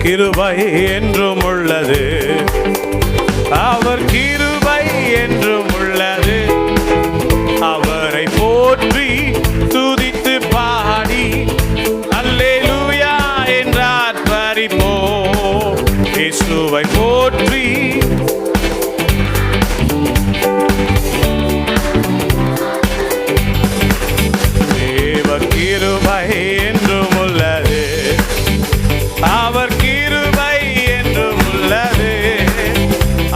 கிருபை என்றும் உள்ளது, அவர் கிருபை என்றும் உள்ளது. அவரை போற்றி துதித்து பாடி அல்லேலூயா என்றார் பரிபோ. இயேசுவை போற்றி தேவ கிருபை என்றும் உள்ளது, அவர் கிருபை என்றும் உள்ளது.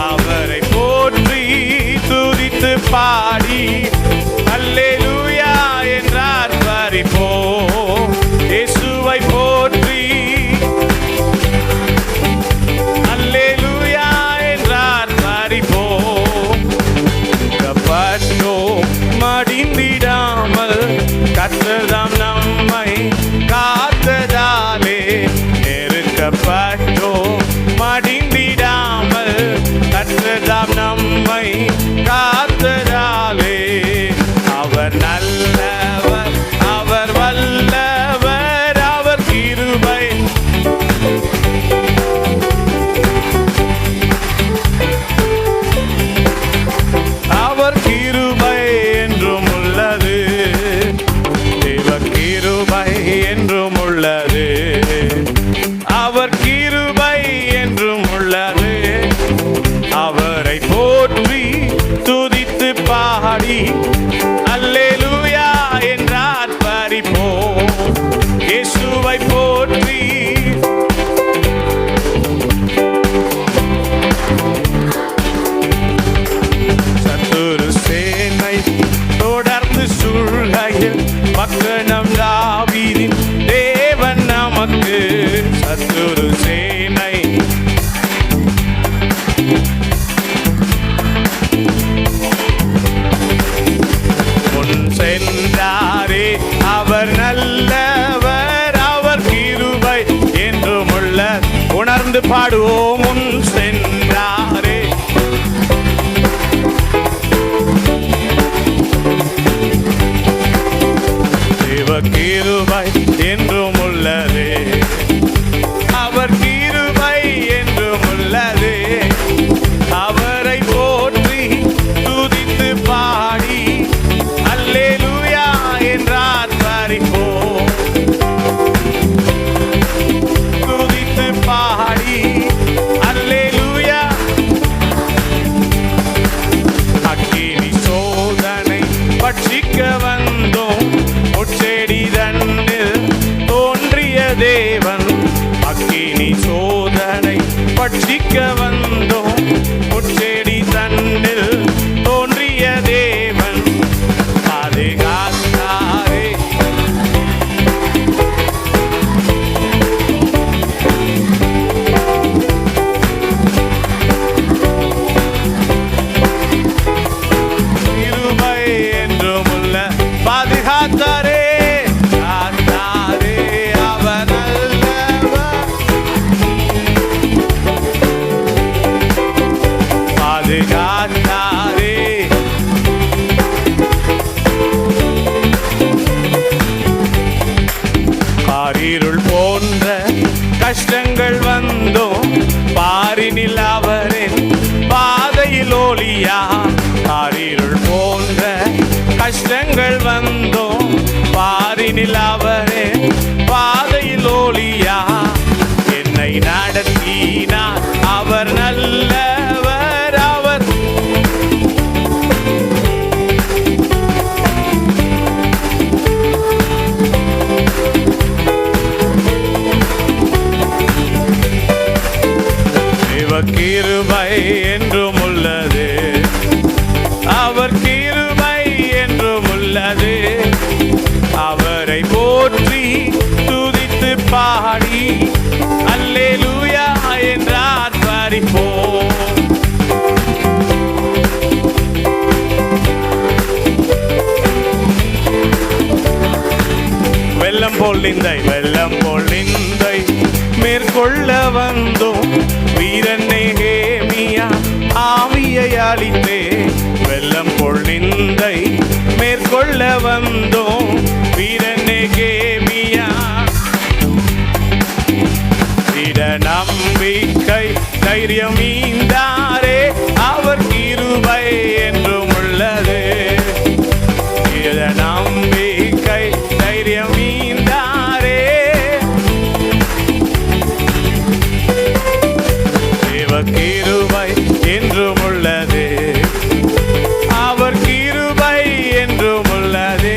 அவரை போற்றி துதித்து பாடி அல்லேலூயா என்றார் பரிபோ. இயேசுவை போற்றி அல்லேலூயா என்றார் பரிபோ. கப்பட்டோ மடிந்திடாமல் கர்த்தர்தாம் நம்மை காத்ததாலே, நெருக்கப்பட்டோ மடிந்திடாமல் கர்த்தர்தாம் நம்மை காத்ததாலே. அவர் நல்லவர், அவர் வல்லவர், அவர் கிருபை. அவர் கிருபை என்றும் உள்ளது, தேவ கிருபை என்றும் உள்ளது. அவர் கிருபை என்றும் உள்ளது. அவரை போற்றி துதித்து பாடி அல்லேலூயா என்றார் பரிபோ. இயேசுவை போற்றி சத்துரு சேனை தொடர்ந்து சூழ்கையில் மக்கள் தாவீதின் தேவன் நமக்கு. சத்துரு சேனை முன் சென்றாரே, அவர் நல்லவர், அவர் கிருபை என்றும் உள்ள. உணர்ந்து பாடுவோம். முன் சென்றாரே, தேவ கிருபை என்றும் உள்ளது, அவர் கிருபை என்றும் உள்ளது. அவரை போற்றி துதித்து பாடி அல்லேலூயா என்றார் பரிபோ. துதித்து பாடி அல்லேலூயா. அக்கினி சோதனை பட்சிக்க வந்தோம், முட்செடி தன்னில் தோன்றிய தேவன். அக்கினி சோதனை பட்சிக்க வந்தோம், முட்செடி தன்னில் தோன்றிய தேவன். பாதுகாத்தாரே, கிருபை என்றும் உள்ள. பாதுகாத்தாரே, காத்தாரே, அவர் நல்லவர். பாதுகாத்தாரே, காரிருள் போன்ற கஷ்டங்கள் வந்தோம், பாரினில் அவரின் பாதையில் ஒளியா. காரிருள் போன்ற கஷ்டங்கள் வந்தோம், பாரினில் அவரின் பாதையில் ஒளியா. என்னை நடத்தினார் அவர் நல்லவர், அவர் தேவ கிருபை என்றும் உள்ளது, அவர் கிருபை என்றும் உள்ளது. அவரை போற்றி துதித்து பாடி அல்லேலூயா என்றார் பரிபோ. வெள்ளம் போல் நிந்தை, வெள்ளம் போல் நிந்தை மேற்கொள்ள வந்தோம், வீரன் நெகேமியா ஆவியை அளித்தே. வெள்ளம் போல் நிந்தை மேற்கொள்ள வந்தோம், வீரன் நெகேமியா திட நம் தைரியம் மீந்தாரே, அவர் கிருபை என்றும் உள்ளது. இத நம்பிக்கை தைரியம் மீந்தாரே, தேவ கிருபை என்றும் உள்ளது, அவர் கிருபை என்றும் உள்ளது.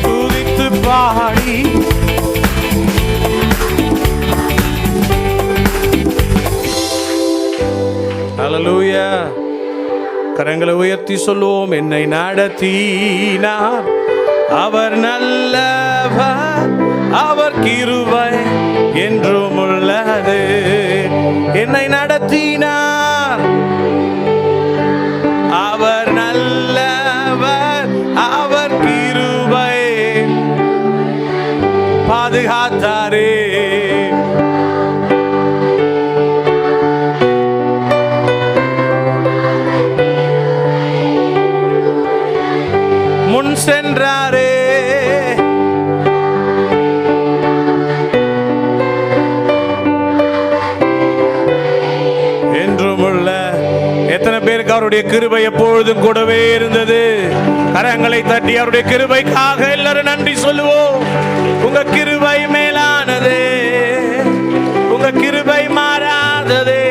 துதித்து பாடி ஹல்லேலூயா. கரங்களை உயர்த்தி சொல்லுவோம். என்னை நடத்தினார், அவர் நல்லவர், அவர் கிருபை என்றும் உள்ளது. என்னை நடத்தினார், அவர் நல்லவர், அவர் கிருபை பாதுகாத்தாரே. முன் சென்றாரே, என்றும் உள்ள. எத்தனை பேருக்கு அவருடைய கிருபை எப்பொழுதும் கூடவே இருந்தது? கரங்களை தட்டி அவருடைய கிருபைக்காக எல்லாரும் நன்றி சொல்லுவோம். உங்க கிருபை மேலானது, உங்க கிருபை மாறாதது.